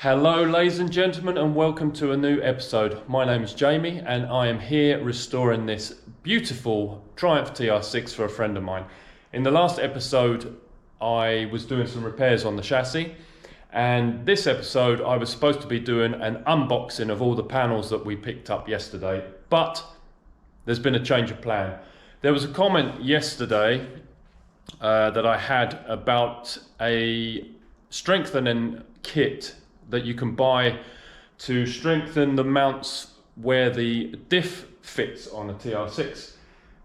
Hello ladies and gentlemen, and welcome to a new episode. My name is Jamie and I am here restoring this beautiful Triumph TR6 for a friend of mine. In the last episode I was doing some repairs on the chassis, and this episode I was supposed to be doing an unboxing of all the panels that we picked up yesterday, but there's been a change of plan. There was a comment yesterday that I had about a strengthening kit that you can buy to strengthen the mounts where the diff fits on a TR6.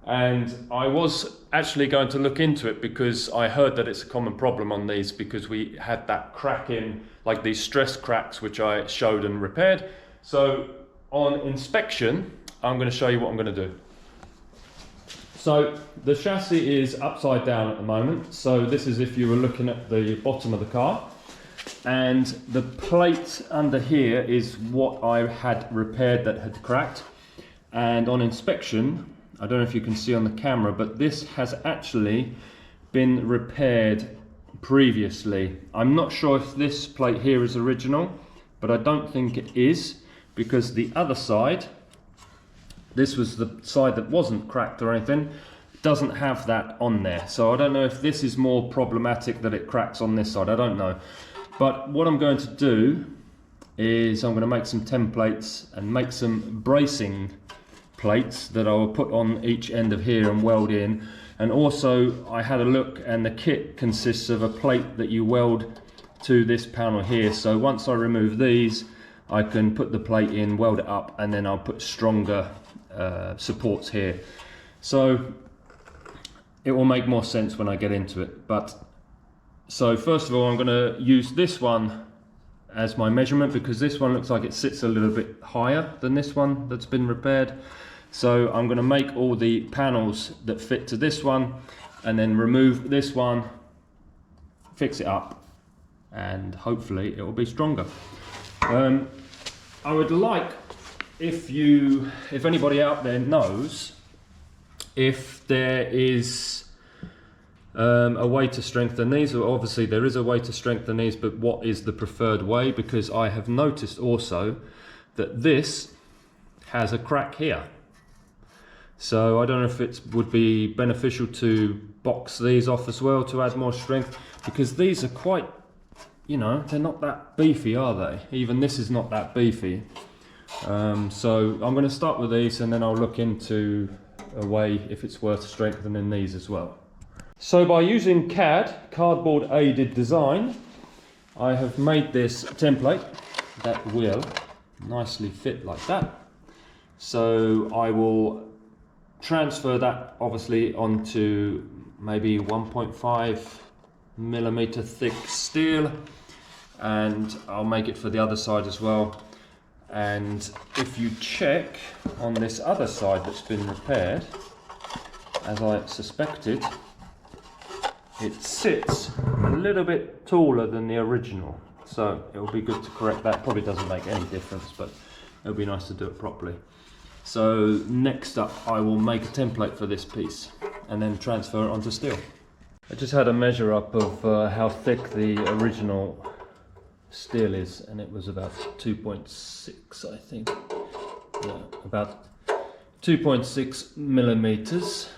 And I was actually going to look into it because I heard that it's a common problem on these, because we had that crack in, like these stress cracks, which I showed and repaired. So on inspection, I'm going to show you what I'm going to do. So the chassis is upside down at the moment. So this is if you were looking at the bottom of the car. And the plate under here is what I had repaired that had cracked. And on inspection, I don't know if you can see on the camera, but this has actually been repaired previously. I'm not sure if this plate here is original, but I don't think it is, because the other side, this was the side that wasn't cracked or anything, doesn't have that on there. So I don't know if this is more problematic that it cracks on this side, I don't know. But what I'm going to do is I'm going to make some templates and make some bracing plates that I will put on each end of here and weld in. And also I had a look, and the kit consists of a plate that you weld to this panel here. So once I remove these, I can put the plate in, weld it up, and then I'll put stronger supports here. So it will make more sense when I get into it. So first of all, I'm going to use this one as my measurement, because this one looks like it sits a little bit higher than this one that's been repaired. So I'm going to make all the panels that fit to this one, and then remove this one, fix it up, and hopefully it will be stronger. I would like, if anybody out there knows if there is a way to strengthen these. Well, obviously there is a way to strengthen these, but what is the preferred way? Because I have noticed also that this has a crack here. So I don't know if it would be beneficial to box these off as well to add more strength, because these are quite, you know, they're not that beefy, are they? Even this is not that beefy. So I'm going to start with these, and then I'll look into a way if it's worth strengthening these as well. So by using CAD, cardboard aided design, I have made this template that will nicely fit like that. So I will transfer that obviously onto maybe 1.5mm thick steel, and I'll make it for the other side as well. And if you check on this other side that's been repaired, as I suspected, it sits a little bit taller than the original, so it will be good to correct that. Probably doesn't make any difference, but it would be nice to do it properly. So next up, I will make a template for this piece and then transfer it onto steel. I just had a measure up of how thick the original steel is, and it was about 2.6, I think. Yeah, about 2.6 millimeters.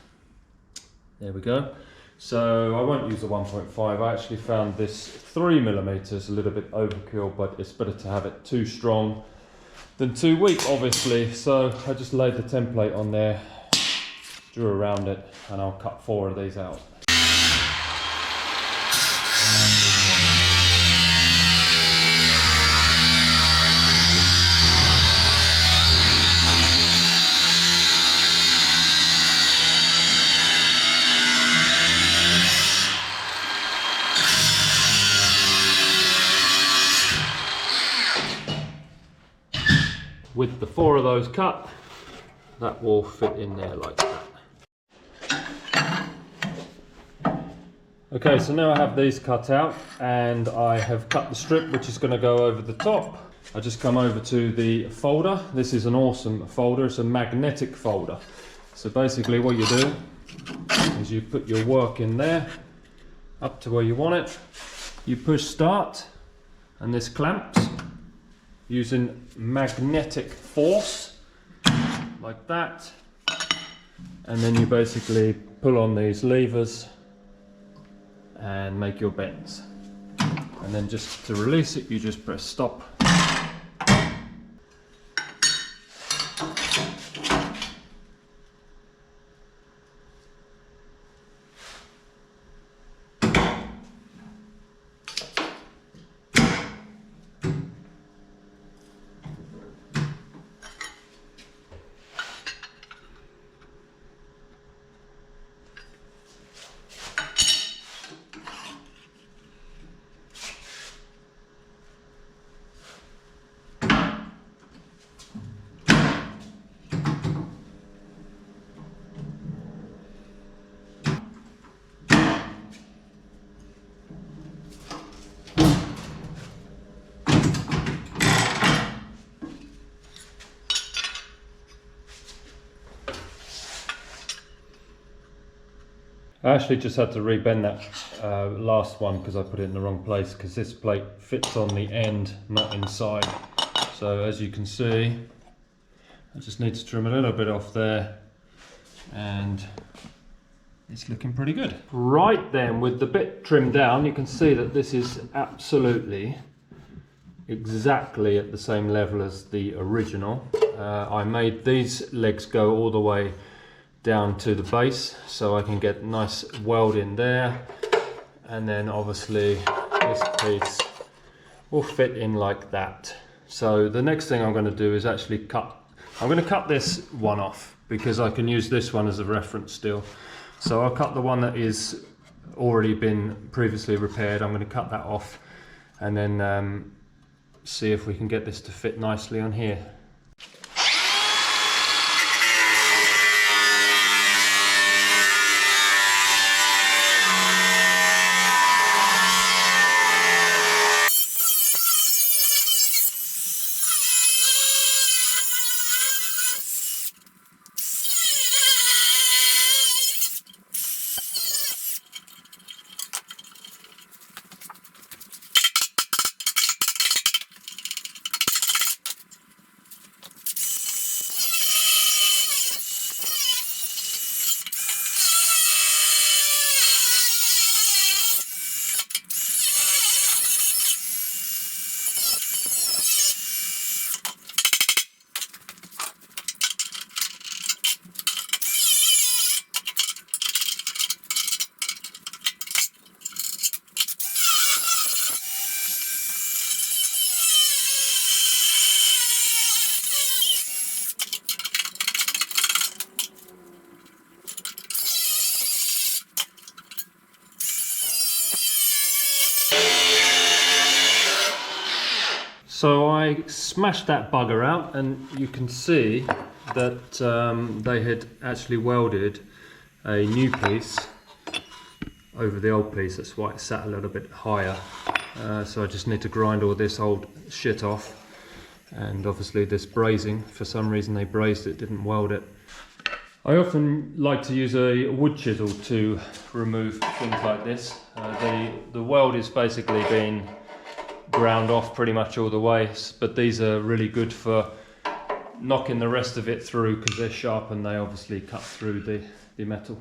There we go. So I won't use the 1.5. I actually found this 3mm a little bit overkill, but it's better to have it too strong than too weak, obviously. So I just laid the template on there, drew around it, and I'll cut 4 of these out. With the 4 of those cut, that will fit in there like that. Okay, so now I have these cut out, and I have cut the strip which is going to go over the top. I just come over to the folder. This is an awesome folder. It's a magnetic folder. So basically what you do is you put your work in there up to where you want it. You push start, and this clamps, using magnetic force, like that. And then you basically pull on these levers and make your bends. And then just to release it, you just press stop. I actually just had to rebend that last one because I put it in the wrong place, because this plate fits on the end, not inside. So as you can see, I just need to trim a little bit off there, and it's looking pretty good. Right then, with the bit trimmed down, you can see that this is absolutely exactly at the same level as the original. I made these legs go all the way down to the base so I can get nice weld in there, and then obviously this piece will fit in like that. So the next thing I'm going to do is actually I'm going to cut this one off because I can use this one as a reference still. So I'll cut the one that is already been previously repaired. I'm going to cut that off and then see if we can get this to fit nicely on here. So I smashed that bugger out, and you can see that they had actually welded a new piece over the old piece. That's why it sat a little bit higher. So I just need to grind all this old shit off. And obviously this brazing, for some reason they brazed it, didn't weld it. I often like to use a wood chisel to remove things like this. The weld is basically been ground off pretty much all the way, but these are really good for knocking the rest of it through because they're sharp and they obviously cut through the metal.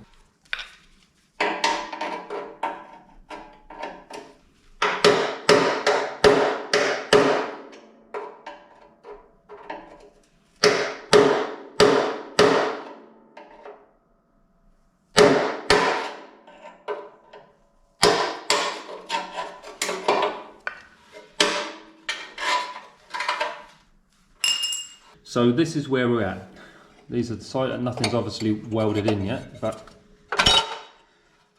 So this is where we're at. These are the side, nothing's obviously welded in yet, but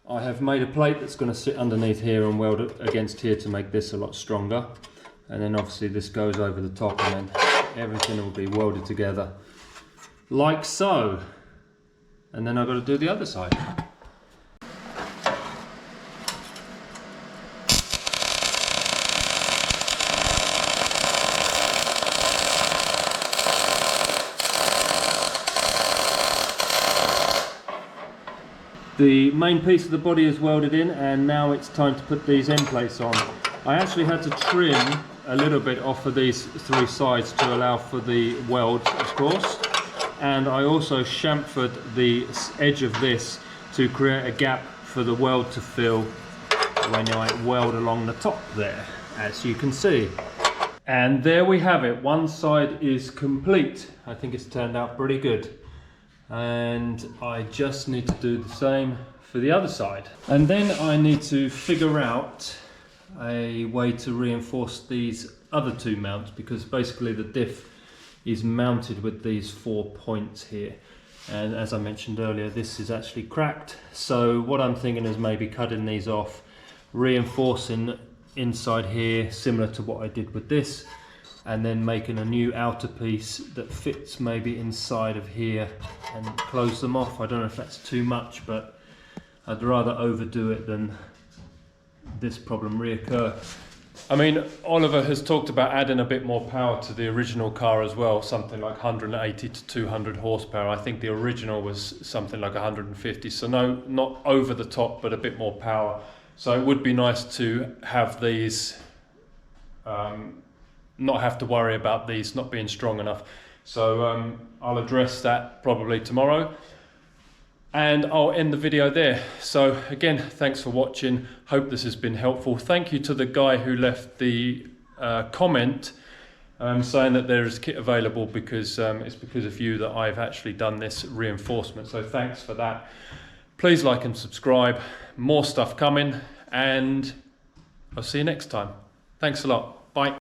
I have made a plate that's going to sit underneath here and weld it against here to make this a lot stronger. And then obviously this goes over the top, and then everything will be welded together like so. And then I've got to do the other side. The main piece of the body is welded in, and now it's time to put these end plates on. I actually had to trim a little bit off of these 3 sides to allow for the welds, of course. And I also chamfered the edge of this to create a gap for the weld to fill when I weld along the top there, as you can see. And there we have it. One side is complete. I think it's turned out pretty good. And I just need to do the same for the other side. And then I need to figure out a way to reinforce these other 2 mounts, because basically the diff is mounted with these 4 points here. And as I mentioned earlier, this is actually cracked. So what I'm thinking is maybe cutting these off, reinforcing inside here similar to what I did with this, and then making a new outer piece that fits maybe inside of here and close them off. I don't know if that's too much, but I'd rather overdo it than this problem reoccur. I mean, Oliver has talked about adding a bit more power to the original car as well, something like 180 to 200 horsepower. I think the original was something like 150, so no, not over the top, but a bit more power. So it would be nice to have these, not have to worry about these not being strong enough. So I'll address that probably tomorrow. And I'll end the video there. So again, thanks for watching. Hope this has been helpful. Thank you to the guy who left the comment saying that there is kit available, because it's because of you that I've actually done this reinforcement. So thanks for that. Please like and subscribe. More stuff coming, and I'll see you next time. Thanks a lot. Bye.